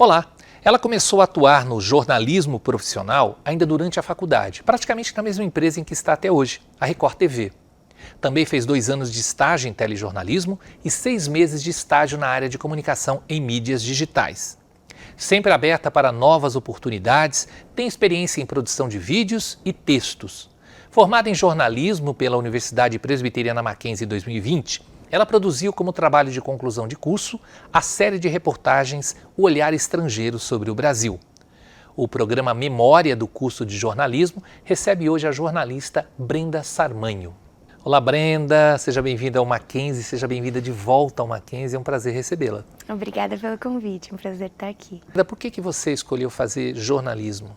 Olá! Ela começou a atuar no jornalismo profissional ainda durante a faculdade, praticamente na mesma empresa em que está até hoje, a Record TV. Também fez 2 anos de estágio em telejornalismo e 6 meses de estágio na área de comunicação em mídias digitais. Sempre aberta para novas oportunidades, tem experiência em produção de vídeos e textos. Formada em jornalismo pela Universidade Presbiteriana Mackenzie em 2020, ela produziu como trabalho de conclusão de curso a série de reportagens O Olhar Estrangeiro sobre o Brasil. O programa Memória do curso de jornalismo recebe hoje a jornalista Brenda Sarmanho. Olá Brenda, seja bem-vinda ao Mackenzie, seja bem-vinda de volta ao Mackenzie, é um prazer recebê-la. Obrigada pelo convite, é um prazer estar aqui. Por que você escolheu fazer jornalismo?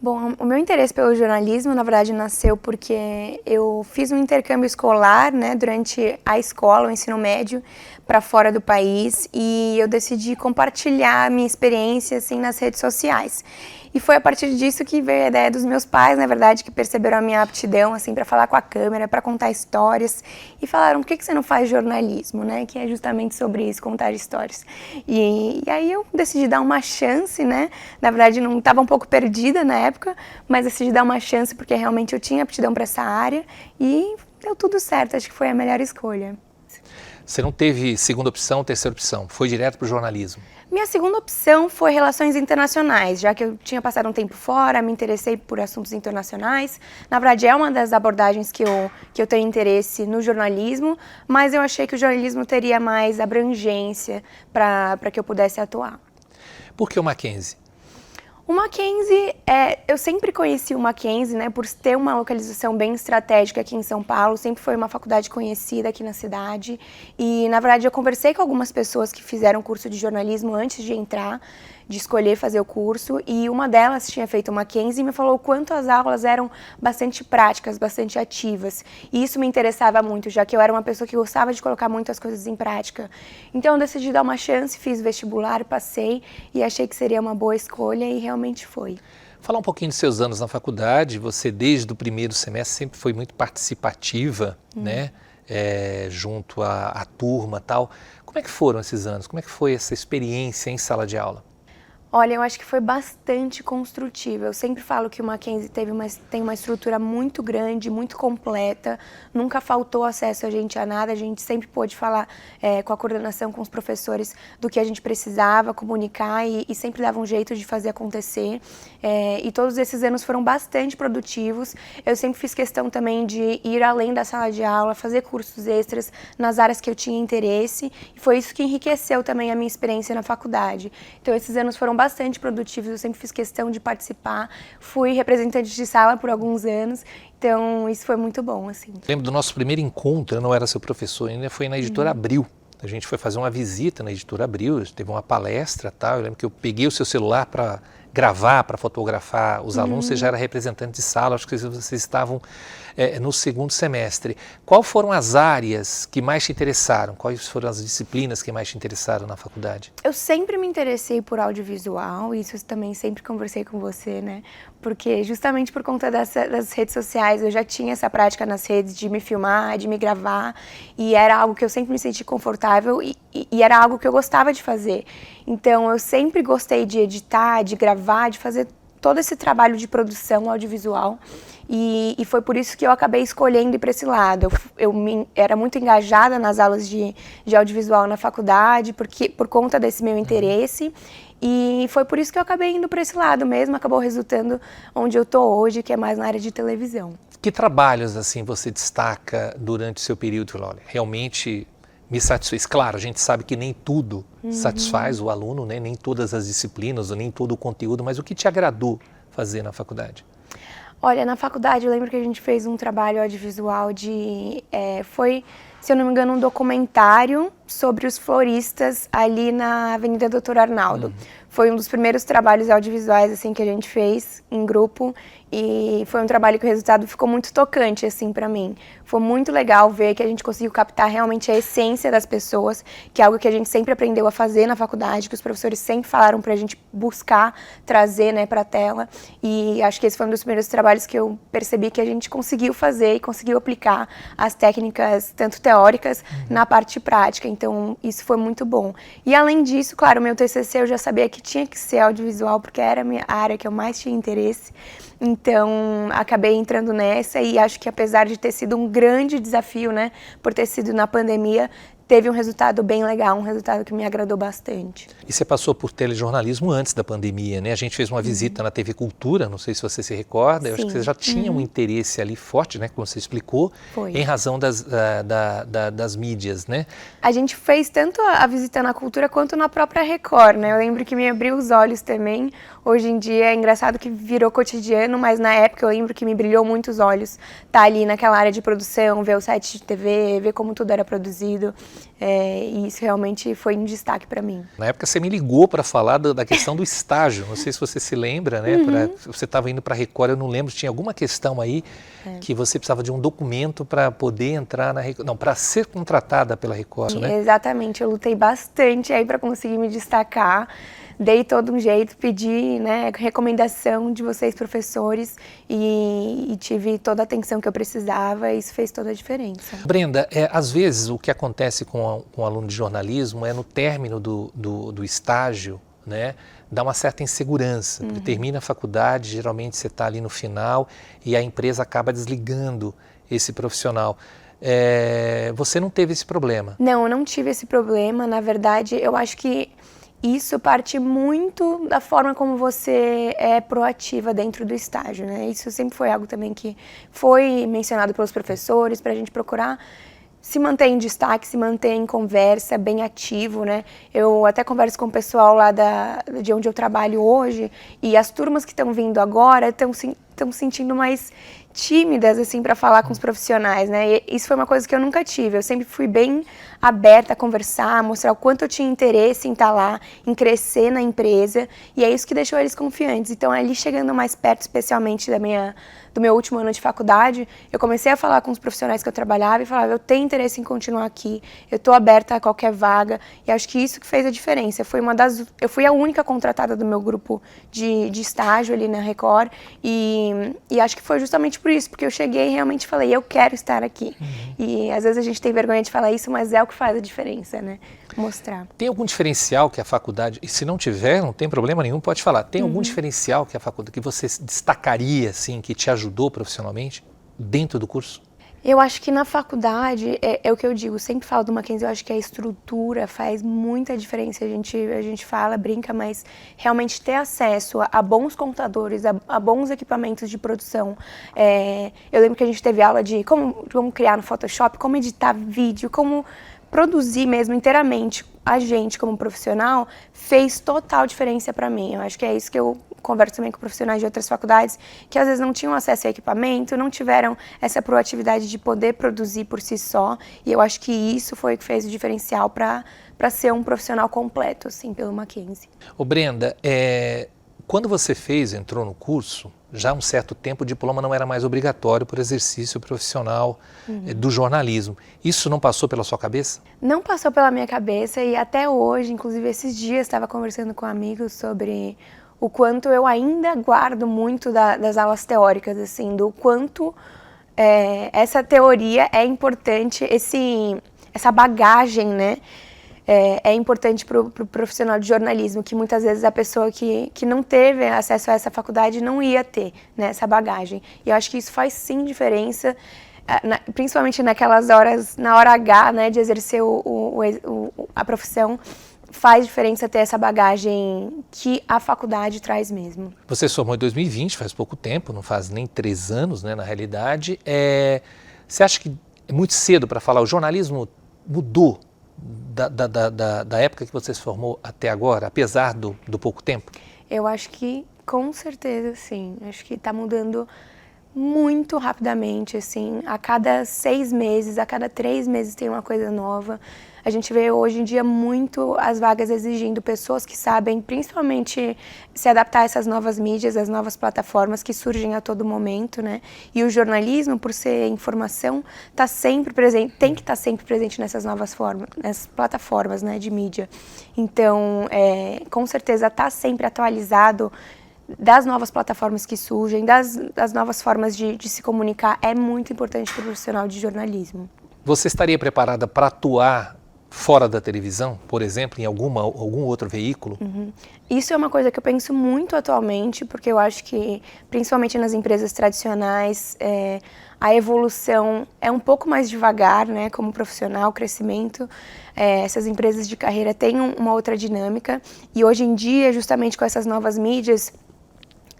Bom, o meu interesse pelo jornalismo, na verdade, nasceu porque eu fiz um intercâmbio escolar, durante a escola, o ensino médio, para fora do país, e eu decidi compartilhar a minha experiência, assim, nas redes sociais. E foi a partir disso que veio a ideia dos meus pais, na verdade, que perceberam a minha aptidão, assim, para falar com a câmera, para contar histórias, e falaram, por que você não faz jornalismo, Que é justamente sobre isso, contar histórias. E aí eu decidi dar uma chance, Na verdade, não estava um pouco perdida na época, mas decidi dar uma chance porque realmente eu tinha aptidão para essa área e deu tudo certo, acho que foi a melhor escolha. Você não teve segunda opção, terceira opção, foi direto para o jornalismo? Minha segunda opção foi relações internacionais, já que eu tinha passado um tempo fora, me interessei por assuntos internacionais. Na verdade, é uma das abordagens que eu tenho interesse no jornalismo, mas eu achei que o jornalismo teria mais abrangência para que eu pudesse atuar. Por que o Mackenzie? O Mackenzie, eu sempre conheci o Mackenzie, por ter uma localização bem estratégica aqui em São Paulo, sempre foi uma faculdade conhecida aqui na cidade e, na verdade, eu conversei com algumas pessoas que fizeram curso de jornalismo antes de entrar, de escolher fazer o curso, e uma delas tinha feito o Mackenzie e me falou o quanto as aulas eram bastante práticas, bastante ativas, e isso me interessava muito, já que eu era uma pessoa que gostava de colocar muitas coisas em prática. Então eu decidi dar uma chance, fiz vestibular, passei e achei que seria uma boa escolha e realmente foi. Falar um pouquinho dos seus anos na faculdade, você desde o primeiro semestre sempre foi muito participativa, junto à turma e tal. Como é que foram esses anos? Como é que foi essa experiência em sala de aula? Olha, eu acho que foi bastante construtivo. Eu sempre falo que o Mackenzie tem uma estrutura muito grande, muito completa, nunca faltou acesso a gente a nada, a gente sempre pôde falar com a coordenação, com os professores do que a gente precisava, comunicar e sempre dava um jeito de fazer acontecer. E todos esses anos foram bastante produtivos. Eu sempre fiz questão também de ir além da sala de aula, fazer cursos extras nas áreas que eu tinha interesse, e foi isso que enriqueceu também a minha experiência na faculdade. Então esses anos foram bastante produtivos, eu sempre fiz questão de participar, fui representante de sala por alguns anos, então isso foi muito bom, assim. Lembro do nosso primeiro encontro, eu não era seu professor ainda, foi na Editora Abril. A gente foi fazer uma visita na Editora Abril, teve uma palestra e tal, eu lembro que eu peguei o seu celular para gravar, para fotografar os alunos, você já era representante de sala, acho que vocês estavam no segundo semestre. Quais foram as áreas que mais te interessaram? Quais foram as disciplinas que mais te interessaram na faculdade? Eu sempre me interessei por audiovisual, isso eu também sempre conversei com você, porque justamente por conta das redes sociais, eu já tinha essa prática nas redes de me filmar, de me gravar, e era algo que eu sempre me senti confortável e era algo que eu gostava de fazer. Então eu sempre gostei de editar, de gravar, de fazer todo esse trabalho de produção audiovisual, e foi por isso que eu acabei escolhendo ir para esse lado. Eu era muito engajada nas aulas de audiovisual na faculdade, por conta desse meu interesse, e foi por isso que eu acabei indo para esse lado mesmo, acabou resultando onde eu estou hoje, que é mais na área de televisão. Que trabalhos assim você destaca durante o seu período? Olha, realmente me satisfez. Claro, a gente sabe que nem tudo satisfaz o aluno, nem todas as disciplinas, ou nem todo o conteúdo, mas o que te agradou fazer na faculdade? Olha, na faculdade eu lembro que a gente fez um trabalho audiovisual foi, se eu não me engano, um documentário sobre os floristas ali na Avenida Doutor Arnaldo. Foi um dos primeiros trabalhos audiovisuais assim que a gente fez em grupo e foi um trabalho que o resultado ficou muito tocante assim para mim. Foi muito legal ver que a gente conseguiu captar realmente a essência das pessoas, que é algo que a gente sempre aprendeu a fazer na faculdade, que os professores sempre falaram para a gente buscar trazer, para a tela. E acho que esse foi um dos primeiros trabalhos que eu percebi que a gente conseguiu fazer e conseguiu aplicar as técnicas tanto teóricas na parte prática, então isso foi muito bom. E além disso, claro, meu TCC eu já sabia que tinha que ser audiovisual, porque era a área que eu mais tinha interesse, então acabei entrando nessa e acho que apesar de ter sido um grande desafio, né, por ter sido na pandemia, teve um resultado bem legal, um resultado que me agradou bastante. E você passou por telejornalismo antes da pandemia, né? A gente fez uma visita na TV Cultura, não sei se você se recorda, eu acho que você já tinha um interesse ali forte, né, como você explicou, em razão das mídias, né? A gente fez tanto a visita na Cultura quanto na própria Record, né? Eu lembro que me abriu os olhos também. Hoje em dia é engraçado que virou cotidiano, mas na época eu lembro que me brilhou muito os olhos estar ali naquela área de produção, ver o set de TV, ver como tudo era produzido. E isso realmente foi um destaque para mim. Na época você me ligou para falar da questão do estágio, não sei se você se lembra, né? Você estava indo para a Record, eu não lembro, tinha alguma questão aí que você precisava de um documento para poder entrar na Record, não, para ser contratada pela Record, né? Exatamente, eu lutei bastante aí para conseguir me destacar. Dei todo um jeito, pedi, né, recomendação de vocês, professores, e tive toda a atenção que eu precisava, e isso fez toda a diferença. Brenda, às vezes o que acontece com o aluno de jornalismo é no término do estágio, né, dá uma certa insegurança, porque termina a faculdade, geralmente você está ali no final e a empresa acaba desligando esse profissional. Você não teve esse problema? Não, eu não tive esse problema, na verdade, eu acho que isso parte muito da forma como você é proativa dentro do estágio, né? Isso sempre foi algo também que foi mencionado pelos professores, para a gente procurar se manter em destaque, se manter em conversa, bem ativo, né? Eu até converso com o pessoal lá de onde eu trabalho hoje, e as turmas que estão vindo agora estão sentindo mais tímidas, assim, para falar com os profissionais, né? E isso foi uma coisa que eu nunca tive. Eu sempre fui bem aberta a conversar, a mostrar o quanto eu tinha interesse em estar lá, em crescer na empresa, e é isso que deixou eles confiantes. Então, ali chegando mais perto, especialmente do meu último ano de faculdade, eu comecei a falar com os profissionais que eu trabalhava e falava, eu tenho interesse em continuar aqui, eu estou aberta a qualquer vaga, e acho que isso que fez a diferença. Eu fui a única contratada do meu grupo de estágio ali na Record, e acho que foi justamente por isso, porque eu cheguei e realmente falei, eu quero estar aqui. E às vezes a gente tem vergonha de falar isso, mas é o que faz a diferença, né? Mostrar. Tem algum diferencial que a faculdade, e se não tiver, não tem problema nenhum, pode falar, tem algum diferencial que a faculdade, que você destacaria, assim, que te ajudou profissionalmente dentro do curso? Eu acho que na faculdade, é o que eu digo, sempre falo do Mackenzie, eu acho que a estrutura faz muita diferença. A gente fala, brinca, mas realmente ter acesso a bons computadores, a bons equipamentos de produção. Eu lembro que a gente teve aula de como criar no Photoshop, como editar vídeo, como produzir mesmo inteiramente. A gente, como profissional, fez total diferença para mim. Eu acho que é isso que eu converso também com profissionais de outras faculdades, que às vezes não tinham acesso a equipamento, não tiveram essa proatividade de poder produzir por si só, e eu acho que isso foi o que fez o diferencial para ser um profissional completo, assim, pelo Mackenzie. Ô Brenda, quando você entrou no curso, já há um certo tempo o diploma não era mais obrigatório por exercício profissional do jornalismo. Isso não passou pela sua cabeça? Não passou pela minha cabeça, e até hoje, inclusive esses dias, estava conversando com amigos sobre o quanto eu ainda guardo muito das aulas teóricas, assim, do quanto essa teoria é importante, essa bagagem, né? É importante para o profissional de jornalismo, que muitas vezes a pessoa que não teve acesso a essa faculdade não ia ter, né, essa bagagem. E eu acho que isso faz sim diferença, principalmente naquelas horas, na hora H, né, de exercer a profissão, faz diferença ter essa bagagem que a faculdade traz mesmo. Você se formou em 2020, faz pouco tempo, não faz nem 3 anos, né, na realidade. Você acha que é muito cedo para falar, o jornalismo mudou da época que você se formou até agora, apesar do pouco tempo? Eu acho que com certeza sim, acho que está mudando muito rapidamente, assim, a cada 6 meses, a cada 3 meses tem uma coisa nova. A gente vê hoje em dia muito as vagas exigindo pessoas que sabem principalmente se adaptar a essas novas mídias, as novas plataformas que surgem a todo momento, né? E o jornalismo, por ser informação, está sempre presente, tem que estar sempre presente nessas novas nessas plataformas, né, de mídia. Então, com certeza, está sempre atualizado das novas plataformas que surgem, das novas formas de se comunicar, é muito importante para o profissional de jornalismo. Você estaria preparada para atuar fora da televisão, por exemplo, em algum outro veículo? Isso é uma coisa que eu penso muito atualmente, porque eu acho que, principalmente nas empresas tradicionais, a evolução é um pouco mais devagar, né, como profissional, o crescimento. Essas empresas de carreira têm uma outra dinâmica, e hoje em dia, justamente com essas novas mídias,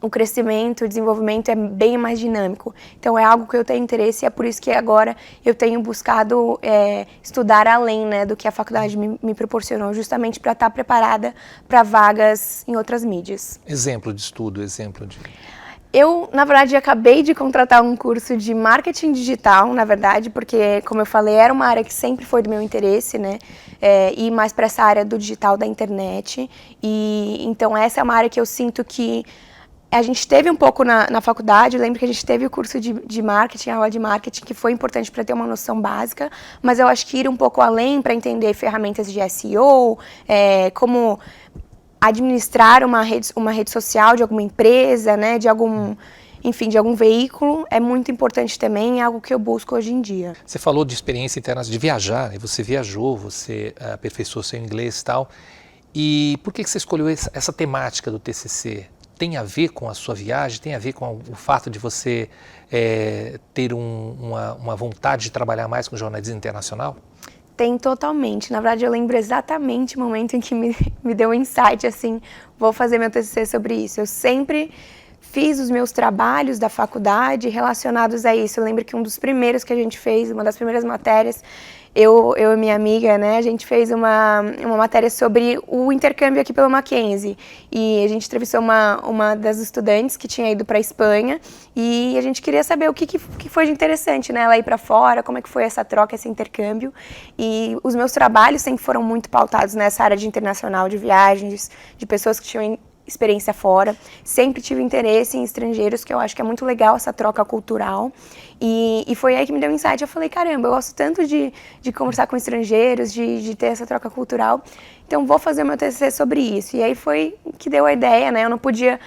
o crescimento, o desenvolvimento é bem mais dinâmico. Então é algo que eu tenho interesse e é por isso que agora eu tenho buscado estudar além, né, do que a faculdade me proporcionou, justamente para estar preparada para vagas em outras mídias. Exemplo de estudo, exemplo de... Eu, na verdade, acabei de contratar um curso de marketing digital, na verdade, porque, como eu falei, era uma área que sempre foi do meu interesse, né? Ir mais para essa área do digital, da internet. E então essa é uma área que eu sinto que a gente teve um pouco na faculdade. Eu lembro que a gente teve o curso de marketing, a aula de marketing, que foi importante para ter uma noção básica, mas eu acho que ir um pouco além para entender ferramentas de SEO, como administrar uma rede social de alguma empresa, né, de algum veículo, é muito importante também, é algo que eu busco hoje em dia. Você falou de experiência internacional, de viajar, né? Você viajou, você aperfeiçoou seu inglês e tal. E por que você escolheu essa temática do TCC? Tem a ver com a sua viagem? Tem a ver com o fato de você ter uma vontade de trabalhar mais com jornalismo internacional? Tem totalmente. Na verdade, eu lembro exatamente o momento em que me deu um insight, assim, vou fazer meu TCC sobre isso. Eu sempre fiz os meus trabalhos da faculdade relacionados a isso. Eu lembro que um dos primeiros que a gente fez, uma das primeiras matérias, eu e minha amiga, né, a gente fez uma matéria sobre o intercâmbio aqui pelo Mackenzie. E a gente entrevistou uma das estudantes que tinha ido para a Espanha e a gente queria saber o que foi de interessante, né, ela ir para fora, como é que foi essa troca, esse intercâmbio. E os meus trabalhos sempre foram muito pautados nessa área de internacional, de viagens, de pessoas que tinham experiência fora. Sempre tive interesse em estrangeiros, que eu acho que é muito legal essa troca cultural. E foi aí que me deu um insight. Eu falei, caramba, eu gosto tanto de conversar com estrangeiros, de ter essa troca cultural, então vou fazer o meu TCC sobre isso. E aí foi que deu a ideia, né? Eu não podia,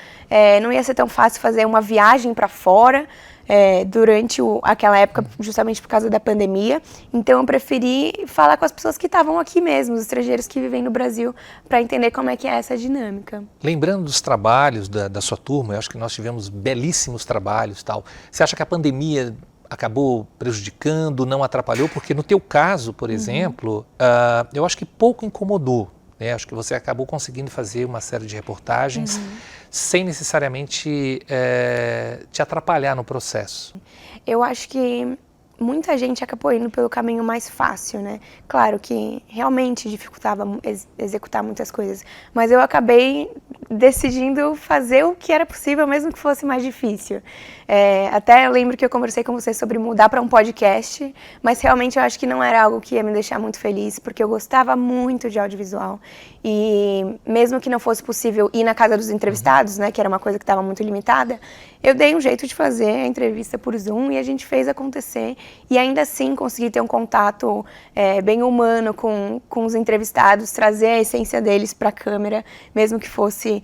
não ia ser tão fácil fazer uma viagem para fora, durante aquela época, justamente por causa da pandemia. Então eu preferi falar com as pessoas que estavam aqui mesmo, os estrangeiros que vivem no Brasil, para entender como é que é essa dinâmica. Lembrando dos trabalhos da sua turma, eu acho que nós tivemos belíssimos trabalhos, tal. Você acha que a pandemia acabou prejudicando, não atrapalhou? Porque no teu caso, por exemplo, eu acho que pouco incomodou. Acho que você acabou conseguindo fazer uma série de reportagens sem necessariamente te atrapalhar no processo. Eu acho que muita gente acabou indo pelo caminho mais fácil, né? Claro que realmente dificultava executar muitas coisas, mas eu acabei decidindo fazer o que era possível, mesmo que fosse mais difícil. Até eu lembro que eu conversei com você sobre mudar para um podcast, mas realmente eu acho que não era algo que ia me deixar muito feliz, porque eu gostava muito de audiovisual. E mesmo que não fosse possível ir na casa dos entrevistados, né, que era uma coisa que estava muito limitada, eu dei um jeito de fazer a entrevista por Zoom e a gente fez acontecer. E ainda assim consegui ter um contato bem humano com os entrevistados, trazer a essência deles para a câmera, mesmo que fosse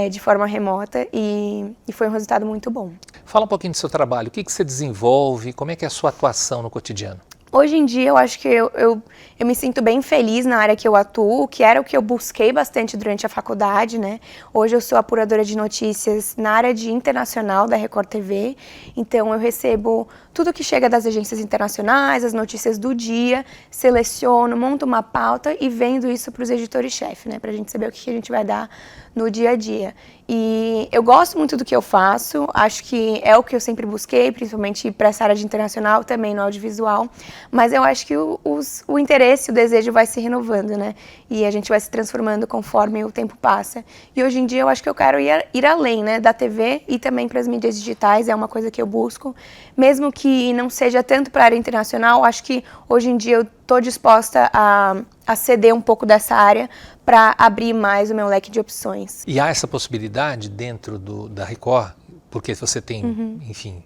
de forma remota, e foi um resultado muito bom. Fala um pouquinho do seu trabalho, o que você desenvolve, como é que é a sua atuação no cotidiano? Hoje em dia eu acho que eu me sinto bem feliz na área que eu atuo, que era o que eu busquei bastante durante a faculdade, né? Hoje eu sou apuradora de notícias na área de internacional da Record TV, então eu recebo tudo que chega das agências internacionais, as notícias do dia, seleciono, monto uma pauta e vendo isso para os editores-chefe, né? Para a gente saber o que a gente vai dar no dia a dia. E eu gosto muito do que eu faço, acho que é o que eu sempre busquei, principalmente para essa área de internacional, também no audiovisual, mas eu acho que o interesse, o desejo vai se renovando, né? E a gente vai se transformando conforme o tempo passa. E hoje em dia eu acho que eu quero ir além, né, da TV e também para as mídias digitais, é uma coisa que eu busco. Mesmo que não seja tanto para a área internacional, acho que hoje em dia eu estou disposta a ceder um pouco dessa área para abrir mais o meu leque de opções. E há essa possibilidade dentro da Record? Porque você tem, enfim,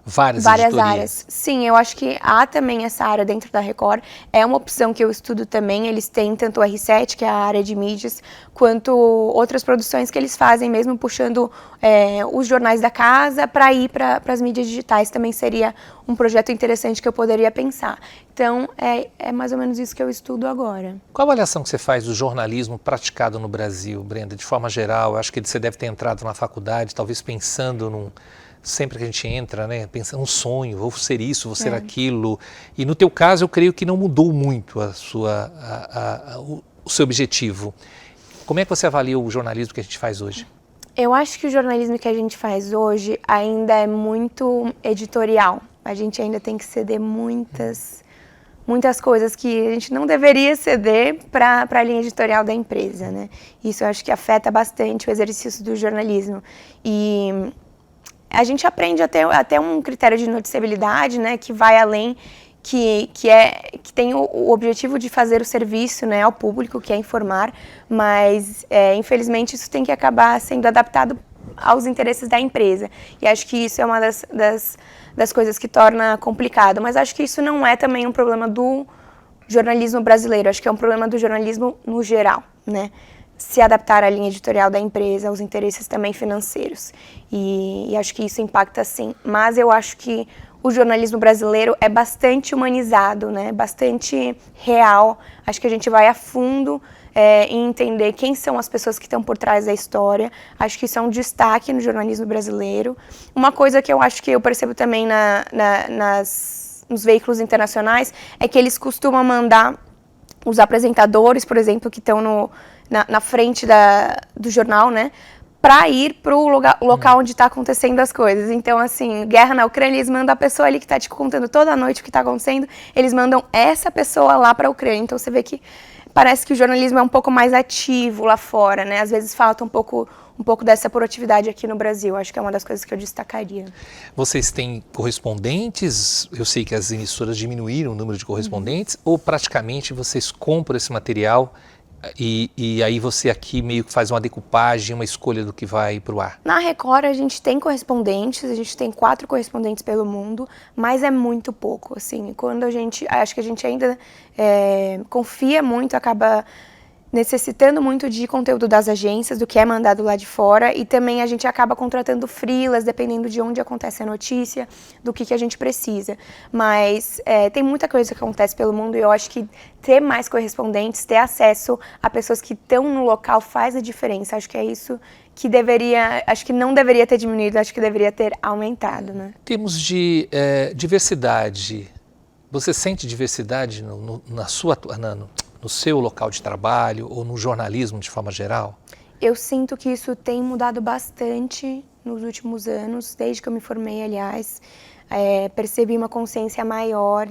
várias Várias editorias? áreas. Sim, eu acho que há também essa área dentro da Record. É uma opção que eu estudo também. Eles têm tanto o R7, que é a área de mídias, quanto outras produções que eles fazem, mesmo puxando os jornais da casa para ir para as mídias digitais. Também seria um projeto interessante que eu poderia pensar. Então, é mais ou menos isso que eu estudo agora. Qual a avaliação que você faz do jornalismo praticado no Brasil, Brenda? De forma geral, eu acho que você deve ter entrado na faculdade, talvez pensando num... Sempre que a gente entra, né, pensando um sonho, vou ser isso, vou ser aquilo. E no teu caso, eu creio que não mudou muito o seu objetivo. Como é que você avalia o jornalismo que a gente faz hoje? Eu acho que o jornalismo que a gente faz hoje ainda é muito editorial. A gente ainda tem que ceder muitas coisas que a gente não deveria ceder para a linha editorial da empresa, né? Isso eu acho que afeta bastante o exercício do jornalismo. E a gente aprende até um critério de noticiabilidade, né, que vai além, que tem o objetivo de fazer o serviço, né, ao público, que é informar, mas infelizmente isso tem que acabar sendo adaptado aos interesses da empresa. E acho que isso é uma das coisas que torna complicado. Mas acho que isso não é também um problema do jornalismo brasileiro, acho que é um problema do jornalismo no geral, né? Se adaptar à linha editorial da empresa, aos interesses também financeiros. E acho que isso impacta sim. Mas eu acho que o jornalismo brasileiro é bastante humanizado, né? Bastante real. Acho que a gente vai a fundo em entender quem são as pessoas que estão por trás da história. Acho que isso é um destaque no jornalismo brasileiro. Uma coisa que eu acho que eu percebo também nos veículos internacionais é que eles costumam mandar os apresentadores, por exemplo, que estão na frente do jornal, né, para ir para o local onde está acontecendo as coisas. Então, assim, guerra na Ucrânia, eles mandam a pessoa ali que está te contando toda a noite o que está acontecendo, eles mandam essa pessoa lá para a Ucrânia. Então, você vê que parece que o jornalismo é um pouco mais ativo lá fora, né? Às vezes falta um pouco dessa proatividade aqui no Brasil. Acho que é uma das coisas que eu destacaria. Vocês têm correspondentes? Eu sei que as emissoras diminuíram o número de correspondentes, ou praticamente vocês compram esse material e aí você aqui meio que faz uma decupagem, uma escolha do que vai para o ar? Na Record a gente tem correspondentes, a gente tem 4 correspondentes pelo mundo, mas é muito pouco, assim. Quando acho que a gente ainda confia muito, acaba necessitando muito de conteúdo das agências, do que é mandado lá de fora, e também a gente acaba contratando freelas, dependendo de onde acontece a notícia, do que a gente precisa. Mas tem muita coisa que acontece pelo mundo e eu acho que ter mais correspondentes, ter acesso a pessoas que estão no local faz a diferença. Acho que é isso que acho que não deveria ter diminuído, acho que deveria ter aumentado, né? Em termos de diversidade, você sente diversidade no seu local de trabalho ou no jornalismo de forma geral? Eu sinto que isso tem mudado bastante nos últimos anos, desde que eu me formei, aliás. Percebi uma consciência maior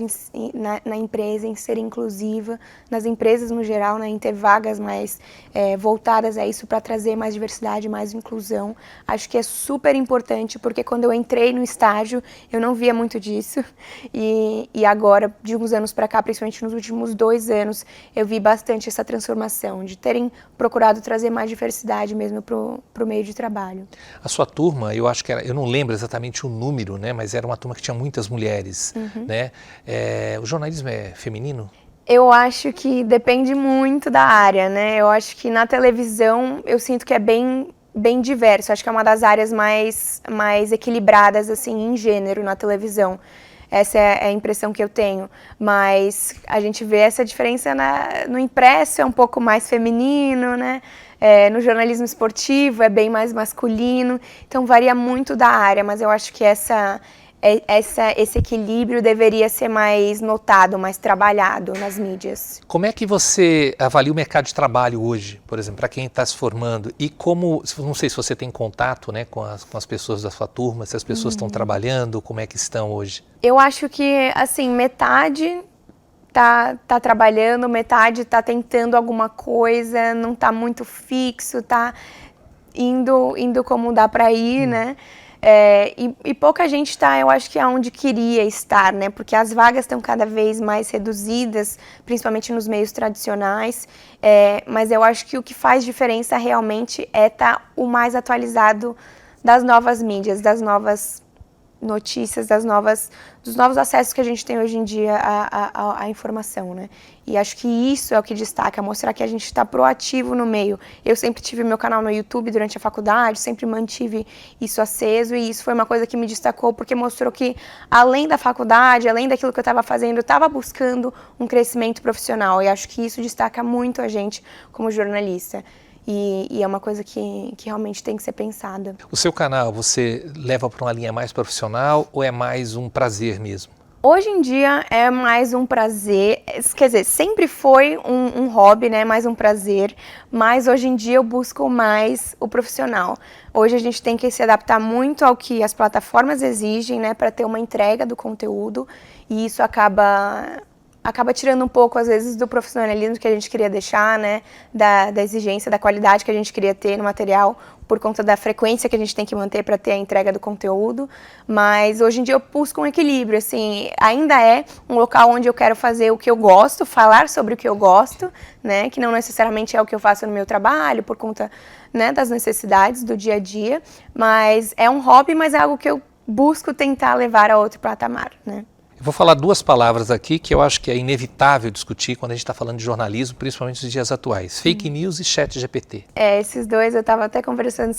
na empresa, em ser inclusiva, nas empresas no geral, né, em ter vagas mais voltadas a isso para trazer mais diversidade, mais inclusão. Acho que é super importante, porque quando eu entrei no estágio, eu não via muito disso. E agora, de uns anos para cá, principalmente nos últimos 2 anos, eu vi bastante essa transformação, de terem procurado trazer mais diversidade mesmo para o meio de trabalho. A sua turma, eu acho que eu não lembro exatamente o número, né, mas era uma turma que tinha muitas mulheres, né? O jornalismo é feminino? Eu acho que depende muito da área, né? Eu acho que na televisão eu sinto que é bem diverso. Acho que é uma das áreas mais equilibradas assim em gênero na televisão. Essa é a impressão que eu tenho. Mas a gente vê essa diferença no impresso, é um pouco mais feminino, né? No jornalismo esportivo é bem mais masculino. Então varia muito da área, mas eu acho que esse equilíbrio deveria ser mais notado, mais trabalhado nas mídias. Como é que você avalia o mercado de trabalho hoje, por exemplo, para quem está se formando? E não sei se você tem contato, né, com as pessoas da sua turma, se as pessoas estão trabalhando, como é que estão hoje? Eu acho que, assim, metade tá trabalhando, metade está tentando alguma coisa, não está muito fixo, está indo como dá para ir, né? E pouca gente está, eu acho que é onde queria estar, né? Porque as vagas estão cada vez mais reduzidas, principalmente nos meios tradicionais. Mas eu acho que o que faz diferença realmente é estar o mais atualizado das novas mídias, das novas notícias, dos novos acessos que a gente tem hoje em dia à informação, né? E acho que isso é o que destaca, mostrar que a gente está proativo no meio. Eu sempre tive meu canal no YouTube durante a faculdade, sempre mantive isso aceso, e isso foi uma coisa que me destacou, porque mostrou que, além da faculdade, além daquilo que eu estava fazendo, eu estava buscando um crescimento profissional, e acho que isso destaca muito a gente como jornalista. E é uma coisa que realmente tem que ser pensada. O seu canal, você leva para uma linha mais profissional ou é mais um prazer mesmo? Hoje em dia é mais um prazer, quer dizer, sempre foi um hobby, né, mais um prazer, mas hoje em dia eu busco mais o profissional. Hoje a gente tem que se adaptar muito ao que as plataformas exigem, né, para ter uma entrega do conteúdo, e isso acaba tirando um pouco, às vezes, do profissionalismo que a gente queria deixar, né, da exigência, da qualidade que a gente queria ter no material, por conta da frequência que a gente tem que manter para ter a entrega do conteúdo, mas hoje em dia eu busco um equilíbrio, assim, ainda é um local onde eu quero fazer o que eu gosto, falar sobre o que eu gosto, né, que não necessariamente é o que eu faço no meu trabalho, por conta, né, das necessidades do dia a dia, mas é um hobby, mas é algo que eu busco tentar levar a outro patamar, né. Eu vou falar duas palavras aqui que eu acho que é inevitável discutir quando a gente está falando de jornalismo, principalmente nos dias atuais. Fake news e ChatGPT. Esses dois eu estava até conversando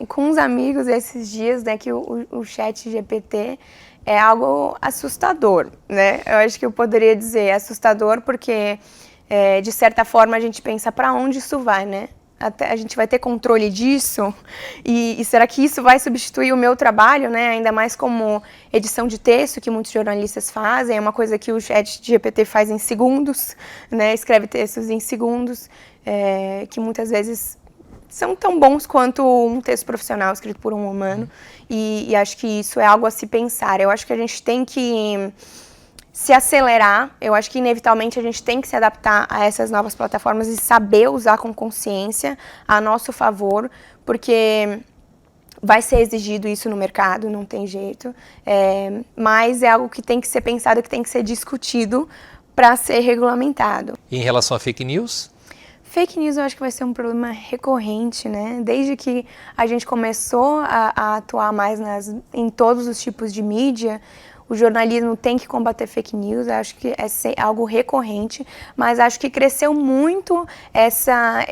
com uns amigos esses dias, né, que o ChatGPT é algo assustador, né? Eu acho que eu poderia dizer assustador porque, de certa forma, a gente pensa para onde isso vai, né? A gente vai ter controle disso? E será que isso vai substituir o meu trabalho, né? Ainda mais como edição de texto, que muitos jornalistas fazem, é uma coisa que o ChatGPT faz em segundos, né? Escreve textos em segundos, que muitas vezes são tão bons quanto um texto profissional escrito por um humano, e acho que isso é algo a se pensar. Eu acho que a gente tem que se acelerar, eu acho que inevitavelmente a gente tem que se adaptar a essas novas plataformas e saber usar com consciência a nosso favor, porque vai ser exigido isso no mercado, não tem jeito, mas é algo que tem que ser pensado, que tem que ser discutido para ser regulamentado. E em relação a fake news? Fake news eu acho que vai ser um problema recorrente, né? Desde que a gente começou a atuar mais em todos os tipos de mídia, o jornalismo tem que combater fake news, acho que é algo recorrente, mas acho que cresceu muito essa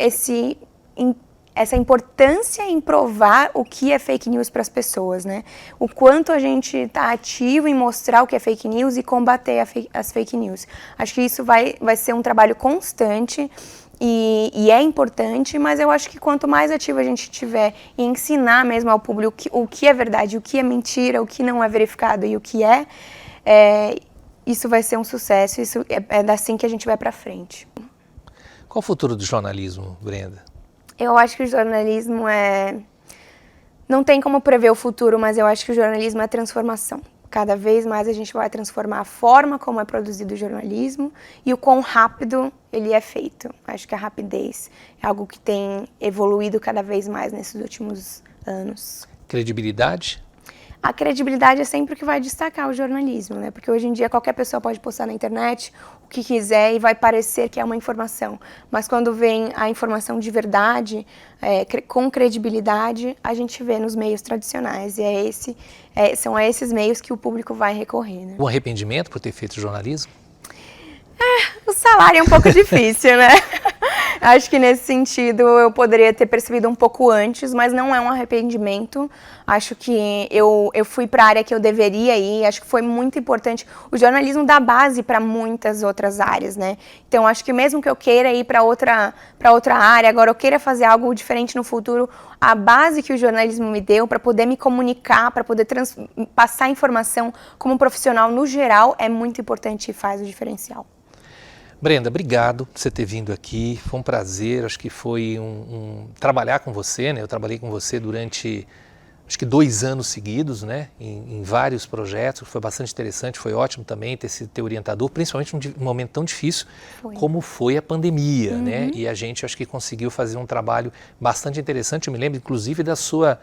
importância em provar o que é fake news para as pessoas, né? O quanto a gente está ativo em mostrar o que é fake news e combater as fake news. Acho que isso vai ser um trabalho constante. E é importante, mas eu acho que quanto mais ativo a gente tiver em ensinar mesmo ao público o que é verdade, o que é mentira, o que não é verificado e o que isso vai ser um sucesso, isso é assim que a gente vai para frente. Qual o futuro do jornalismo, Brenda? Eu acho que o jornalismo não tem como prever o futuro, mas eu acho que o jornalismo é transformação. Cada vez mais a gente vai transformar a forma como é produzido o jornalismo e o quão rápido ele é feito. Acho que a rapidez é algo que tem evoluído cada vez mais nesses últimos anos. Credibilidade? A credibilidade é sempre o que vai destacar o jornalismo, né? Porque hoje em dia qualquer pessoa pode postar na internet o que quiser e vai parecer que é uma informação. Mas quando vem a informação de verdade, com credibilidade, a gente vê nos meios tradicionais. E são a esses meios que o público vai recorrer, né? Um arrependimento por ter feito jornalismo? O salário é um pouco difícil, né? Acho que nesse sentido eu poderia ter percebido um pouco antes, mas não é um arrependimento. Acho que eu fui para a área que eu deveria ir, acho que foi muito importante. O jornalismo dá base para muitas outras áreas, né? Então acho que mesmo que eu queira ir para outra área, agora eu queira fazer algo diferente no futuro, a base que o jornalismo me deu para poder me comunicar, para poder passar informação como profissional no geral é muito importante e faz o diferencial. Brenda, obrigado por você ter vindo aqui, foi um prazer, acho que foi trabalhar com você, né? Eu trabalhei com você durante, acho que 2 anos seguidos, né? Em vários projetos, foi bastante interessante, foi ótimo também ter sido teu orientador, principalmente num momento tão difícil como foi a pandemia, né? E a gente acho que conseguiu fazer um trabalho bastante interessante, eu me lembro inclusive da sua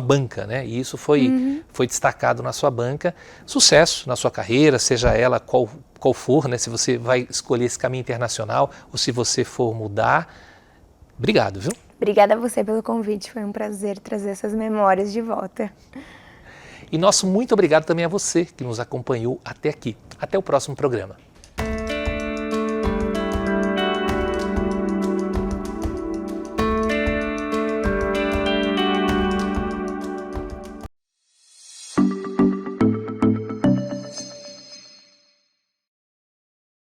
banca, né? E isso foi destacado na sua banca. Sucesso na sua carreira, seja ela qual for, né? Se você vai escolher esse caminho internacional ou se você for mudar. Obrigado, viu? Obrigada a você pelo convite, foi um prazer trazer essas memórias de volta. E nosso muito obrigado também a você que nos acompanhou até aqui. Até o próximo programa.